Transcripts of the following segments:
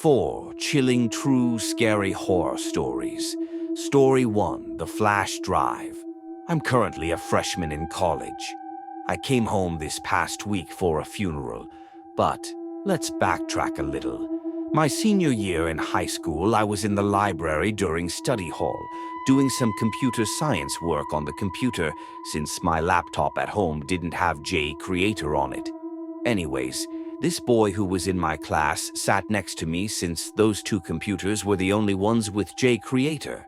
4 chilling, true, scary horror stories. Story 1, The Flash Drive. I'm currently a freshman in college. I came home this past week for a funeral, but let's backtrack a little. My senior year in high school, I was in the library during study hall, doing some computer science work on the computer since my laptop at home didn't have J Creator on it. Anyways, this boy who was in my class sat next to me since those two computers were the only ones with J Creator.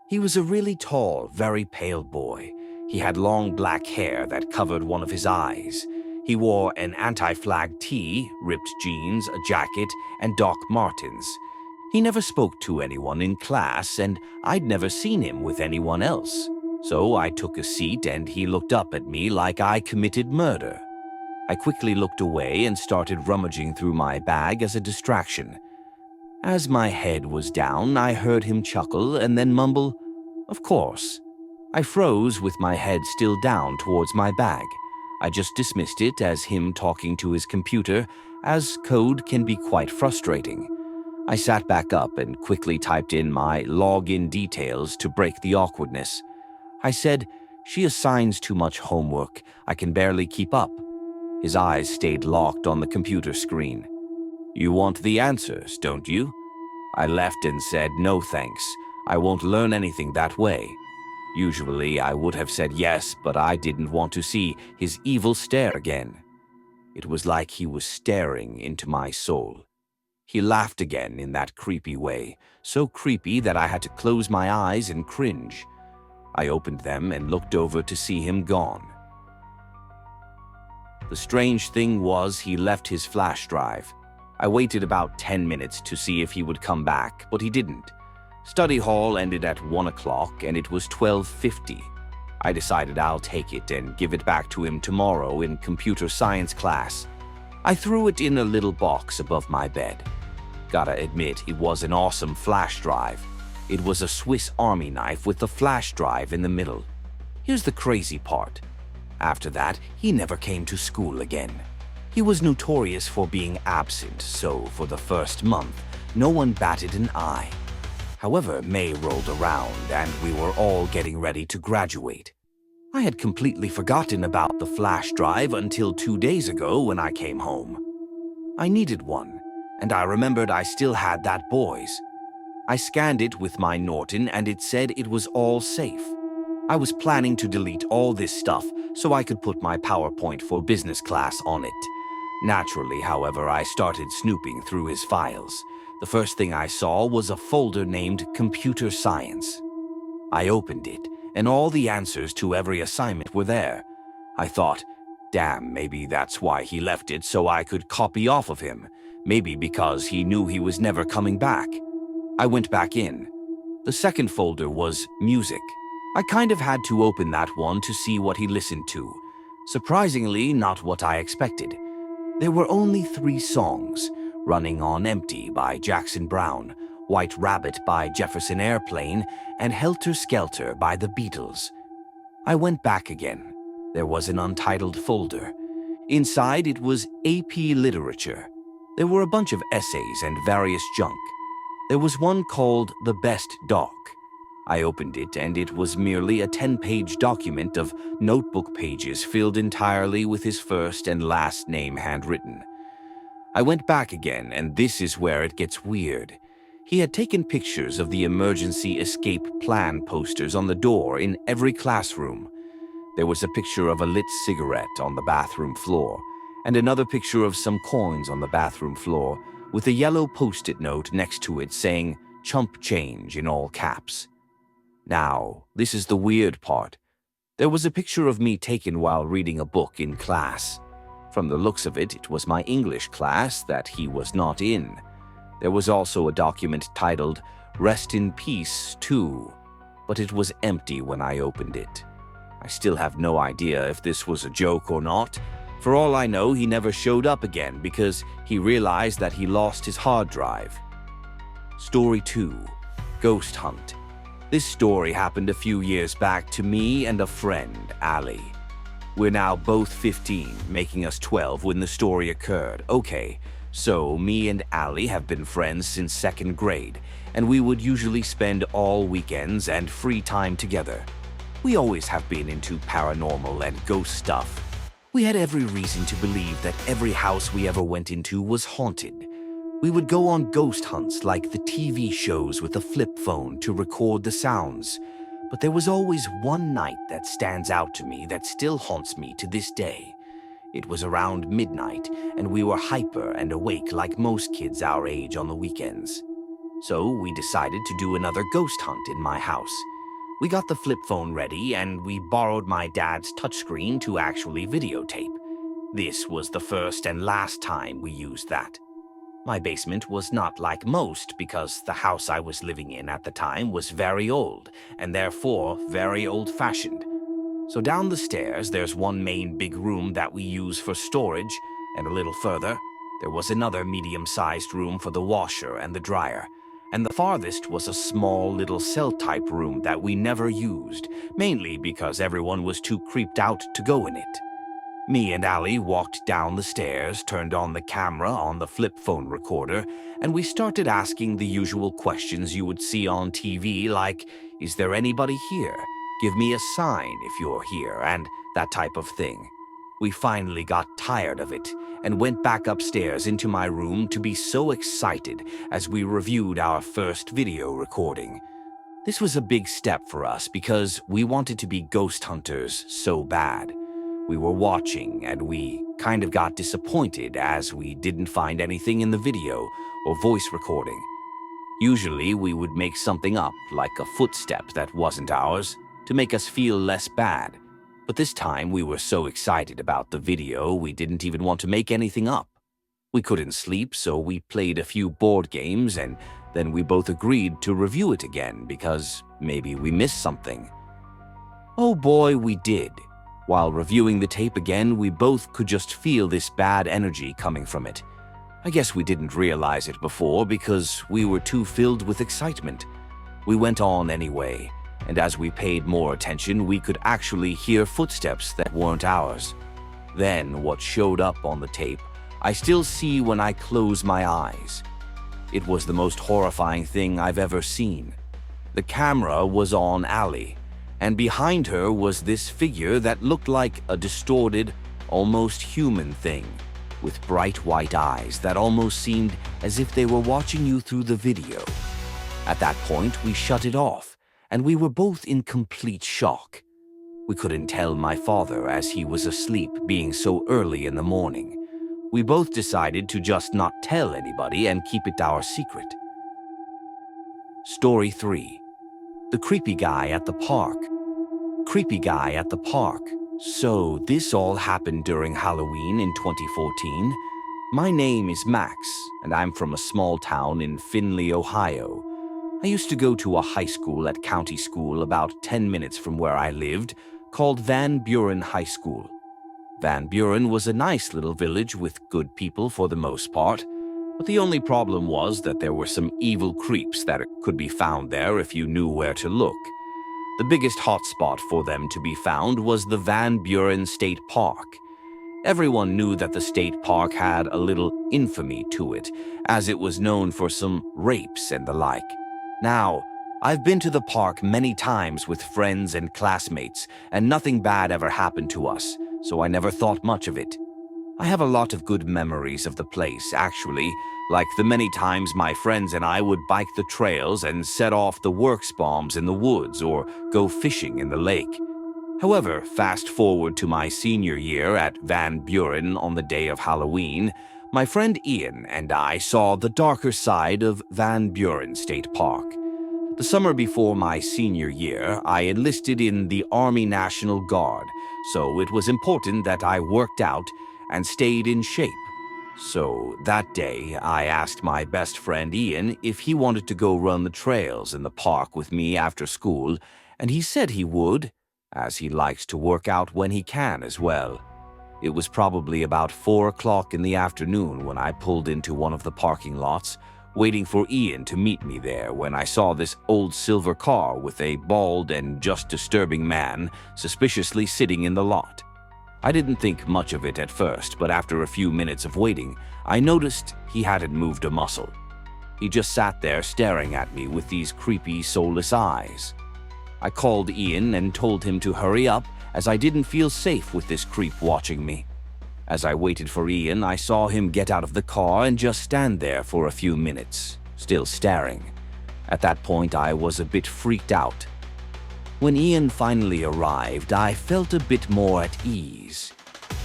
He was a really tall, very pale boy. He had long black hair that covered one of his eyes. He wore an anti-flag tee, ripped jeans, a jacket, and Doc Martens. He never spoke to anyone in class, and I'd never seen him with anyone else. So I took a seat and he looked up at me like I committed murder. I quickly looked away and started rummaging through my bag as a distraction. As my head was down, I heard him chuckle and then mumble, "Of course." I froze with my head still down towards my bag. I just dismissed it as him talking to his computer, as code can be quite frustrating. I sat back up and quickly typed in my login details to break the awkwardness. I said, "She assigns too much homework. I can barely keep up." His eyes stayed locked on the computer screen. "You want the answers, don't you?" I left and said, "No thanks. I won't learn anything that way." Usually I would have said yes, but I didn't want to see his evil stare again. It was like he was staring into my soul. He laughed again in that creepy way, so creepy that I had to close my eyes and cringe. I opened them and looked over to see him gone. The strange thing was he left his flash drive. I waited about 10 minutes to see if he would come back, but he didn't. Study hall ended at 1 o'clock and it was 12:50. I decided I'll take it and give it back to him tomorrow in computer science class. I threw it in a little box above my bed. Gotta admit, it was an awesome flash drive. It was a Swiss Army knife with the flash drive in the middle. Here's the crazy part. After that, he never came to school again. He was notorious for being absent, so for the first month, no one batted an eye. However, May rolled around and we were all getting ready to graduate. I had completely forgotten about the flash drive until 2 days ago when I came home. I needed one, and I remembered I still had that boy's. I scanned it with my Norton and it said it was all safe. I was planning to delete all this stuff so I could put my PowerPoint for business class on it. Naturally, however, I started snooping through his files. The first thing I saw was a folder named Computer Science. I opened it, and all the answers to every assignment were there. I thought, damn, maybe that's why he left it so I could copy off of him. Maybe because he knew he was never coming back. I went back in. The second folder was Music. I kind of had to open that one to see what he listened to. Surprisingly, not what I expected. There were only 3 songs: Running on Empty by Jackson Browne, White Rabbit by Jefferson Airplane, and Helter Skelter by the Beatles. I went back again. There was an untitled folder. Inside it was AP Literature. There were a bunch of essays and various junk. There was one called The Best Doc. I opened it and it was merely a 10-page document of notebook pages filled entirely with his first and last name handwritten. I went back again, and this is where it gets weird. He had taken pictures of the emergency escape plan posters on the door in every classroom. There was a picture of a lit cigarette on the bathroom floor, and another picture of some coins on the bathroom floor, with a yellow post-it note next to it saying, "Chump change" in all caps. Now, this is the weird part. There was a picture of me taken while reading a book in class. From the looks of it, it was my English class that he was not in. There was also a document titled "Rest in Peace, too," but it was empty when I opened it. I still have no idea if this was a joke or not. For all I know, he never showed up again because he realized that he lost his hard drive. Story 2. Ghost Hunt. This story happened a few years back to me and a friend, Ali. We're now both 15, making us 12 when the story occurred. Okay, So, me and Allie have been friends since second grade, and we would usually spend all weekends and free time together. We always have been into paranormal and ghost stuff. We had every reason to believe that every house we ever went into was haunted. We would go on ghost hunts like the TV shows with a flip phone to record the sounds. But there was always one night that stands out to me that still haunts me to this day. It was around midnight, and we were hyper and awake like most kids our age on the weekends. So we decided to do another ghost hunt in my house. We got the flip phone ready, and we borrowed my dad's touchscreen to actually videotape. This was the first and last time we used that. My basement was not like most because the house I was living in at the time was very old and therefore very old-fashioned. So down the stairs, there's one main big room that we use for storage, and a little further, there was another medium-sized room for the washer and the dryer, and the farthest was a small little cell-type room that we never used, mainly because everyone was too creeped out to go in it. Me and Allie walked down the stairs, turned on the camera on the flip phone recorder, and we started asking the usual questions you would see on TV like, "Is there anybody here? Give me a sign if you're here," and that type of thing. We finally got tired of it and went back upstairs into my room to be so excited as we reviewed our first video recording. This was a big step for us because we wanted to be ghost hunters so bad. We were watching and we kind of got disappointed as we didn't find anything in the video or voice recording. Usually we would make something up, like a footstep that wasn't ours, to make us feel less bad. But this time we were so excited about the video we didn't even want to make anything up. We couldn't sleep, so we played a few board games and then we both agreed to review it again because maybe we missed something. Oh boy, we did. While reviewing the tape again, we both could just feel this bad energy coming from it. I guess we didn't realize it before because we were too filled with excitement. We went on anyway, and as we paid more attention, we could actually hear footsteps that weren't ours. Then what showed up on the tape, I still see when I close my eyes. It was the most horrifying thing I've ever seen. The camera was on Allie, and behind her was this figure that looked like a distorted, almost human thing, with bright white eyes that almost seemed as if they were watching you through the video. At that point, we shut it off, and we were both in complete shock. We couldn't tell my father as he was asleep being so early in the morning. We both decided to just not tell anybody and keep it our secret. Story 3. The creepy guy at the park. Creepy guy at the park. So this all happened during Halloween in 2014. My name is Max, and I'm from a small town in Findlay, Ohio. I used to go to a high school at County School about 10 minutes from where I lived, called Van Buren High School. Van Buren was a nice little village with good people for the most part, but the only problem was that there were some evil creeps that could be found there if you knew where to look. The biggest hotspot for them to be found was the Van Buren State Park. Everyone knew that the state park had a little infamy to it, as it was known for some rapes and the like. Now, I've been to the park many times with friends and classmates, and nothing bad ever happened to us, so I never thought much of it. I have a lot of good memories of the place, actually, like the many times my friends and I would bike the trails and set off the works bombs in the woods or go fishing in the lake. However, fast forward to my senior year at Van Buren on the day of Halloween, my friend Ian and I saw the darker side of Van Buren State Park. The summer before my senior year, I enlisted in the Army National Guard, so it was important that I worked out and stayed in shape. So that day, I asked my best friend Ian if he wanted to go run the trails in the park with me after school, and he said he would, as he likes to work out when he can as well. It was probably about 4 o'clock in the afternoon when I pulled into one of the parking lots, waiting for Ian to meet me there when I saw this old silver car with a bald and just disturbing man suspiciously sitting in the lot. I didn't think much of it at first, but after a few minutes of waiting, I noticed he hadn't moved a muscle. He just sat there staring at me with these creepy, soulless eyes. I called Ian and told him to hurry up as I didn't feel safe with this creep watching me. As I waited for Ian, I saw him get out of the car and just stand there for a few minutes, still staring. At that point, I was a bit freaked out. When Ian finally arrived, I felt a bit more at ease.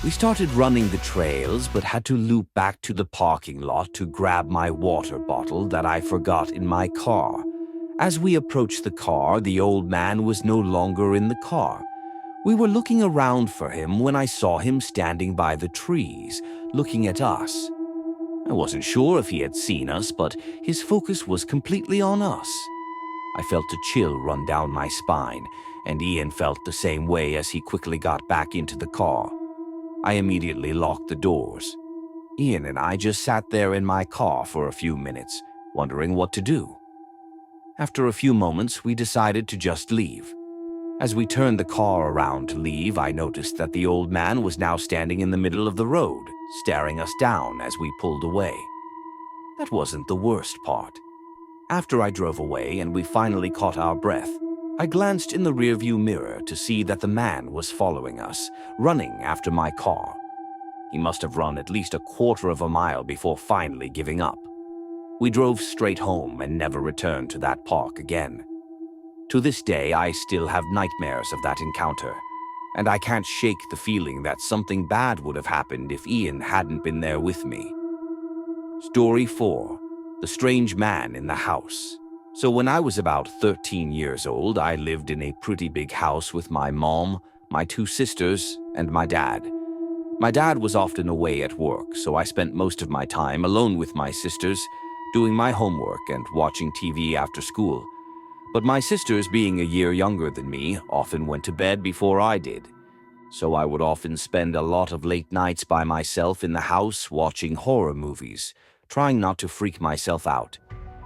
We started running the trails, but had to loop back to the parking lot to grab my water bottle that I forgot in my car. As we approached the car, the old man was no longer in the car. We were looking around for him when I saw him standing by the trees, looking at us. I wasn't sure if he had seen us, but his focus was completely on us. I felt a chill run down my spine, and Ian felt the same way as he quickly got back into the car. I immediately locked the doors. Ian and I just sat there in my car for a few minutes, wondering what to do. After a few moments, we decided to just leave. As we turned the car around to leave, I noticed that the old man was now standing in the middle of the road, staring us down as we pulled away. That wasn't the worst part. After I drove away and we finally caught our breath, I glanced in the rearview mirror to see that the man was following us, running after my car. He must have run at least a quarter of a mile before finally giving up. We drove straight home and never returned to that park again. To this day, I still have nightmares of that encounter, and I can't shake the feeling that something bad would have happened if Ian hadn't been there with me. Story 4. The Strange Man in the House. So when I was about 13 years old, I lived in a pretty big house with my mom, my 2 sisters, and my dad. My dad was often away at work, so I spent most of my time alone with my sisters, doing my homework and watching TV after school. But my sisters, being a year younger than me, often went to bed before I did. So I would often spend a lot of late nights by myself in the house watching horror movies, trying not to freak myself out.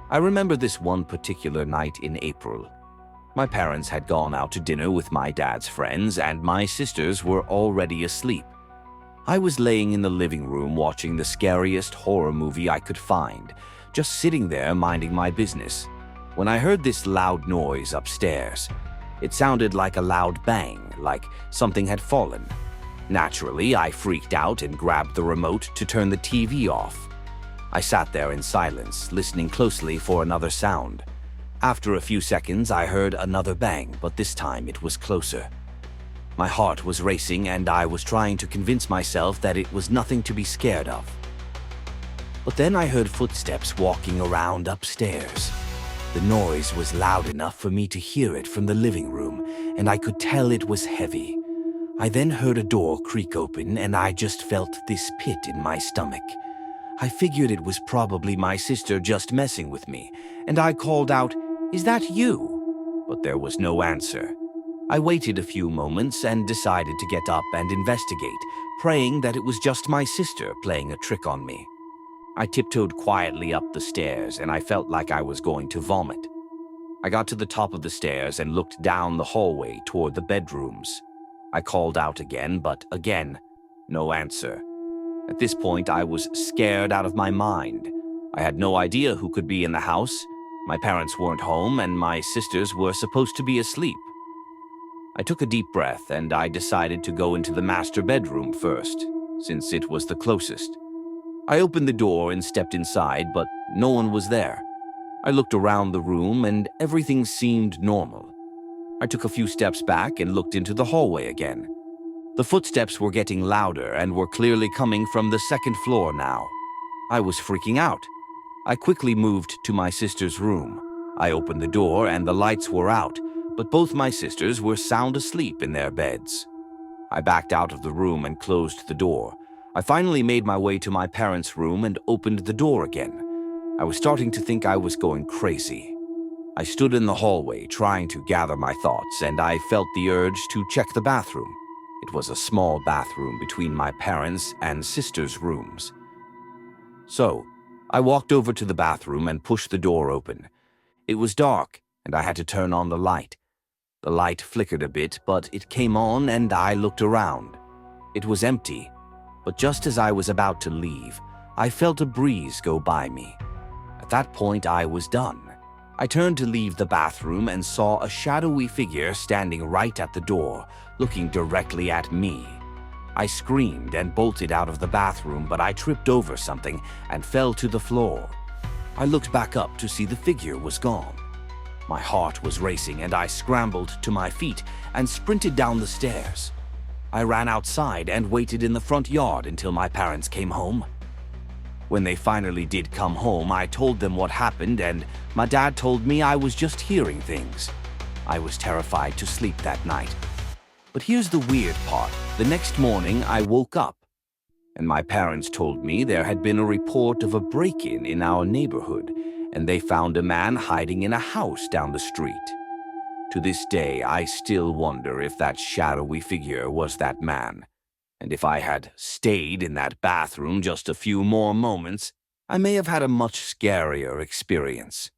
I remember this one particular night in April. My parents had gone out to dinner with my dad's friends, and my sisters were already asleep. I was laying in the living room watching the scariest horror movie I could find, just sitting there minding my business, when I heard this loud noise upstairs. It sounded like a loud bang, like something had fallen. Naturally, I freaked out and grabbed the remote to turn the TV off. I sat there in silence, listening closely for another sound. After a few seconds, I heard another bang, but this time it was closer. My heart was racing, and I was trying to convince myself that it was nothing to be scared of. But then I heard footsteps walking around upstairs. The noise was loud enough for me to hear it from the living room, and I could tell it was heavy. I then heard a door creak open, and I just felt this pit in my stomach. I figured it was probably my sister just messing with me, and I called out, "Is that you?" But there was no answer. I waited a few moments and decided to get up and investigate, praying that it was just my sister playing a trick on me. I tiptoed quietly up the stairs, and I felt like I was going to vomit. I got to the top of the stairs and looked down the hallway toward the bedrooms. I called out again, but again, no answer. At this point, I was scared out of my mind. I had no idea who could be in the house. My parents weren't home, and my sisters were supposed to be asleep. I took a deep breath, and I decided to go into the master bedroom first, since it was the closest. I opened the door and stepped inside, but no one was there. I looked around the room, and everything seemed normal. I took a few steps back and looked into the hallway again. The footsteps were getting louder and were clearly coming from the second floor now. I was freaking out. I quickly moved to my sister's room. I opened the door and the lights were out, but both my sisters were sound asleep in their beds. I backed out of the room and closed the door. I finally made my way to my parents' room and opened the door again. I was starting to think I was going crazy. I stood in the hallway trying to gather my thoughts, and I felt the urge to check the bathroom. It was a small bathroom between my parents' and sister's rooms. So, I walked over to the bathroom and pushed the door open. It was dark, and I had to turn on the light. The light flickered a bit, but it came on, and I looked around. It was empty, but just as I was about to leave, I felt a breeze go by me. At that point, I was done. I turned to leave the bathroom and saw a shadowy figure standing right at the door, looking directly at me. I screamed and bolted out of the bathroom, but I tripped over something and fell to the floor. I looked back up to see the figure was gone. My heart was racing and I scrambled to my feet and sprinted down the stairs. I ran outside and waited in the front yard until my parents came home. When they finally did come home, I told them what happened, and my dad told me I was just hearing things. I was terrified to sleep that night. But here's the weird part. The next morning, I woke up, and my parents told me there had been a report of a break-in in our neighborhood, and they found a man hiding in a house down the street. To this day, I still wonder if that shadowy figure was that man. And if I had stayed in that bathroom just a few more moments, I may have had a much scarier experience.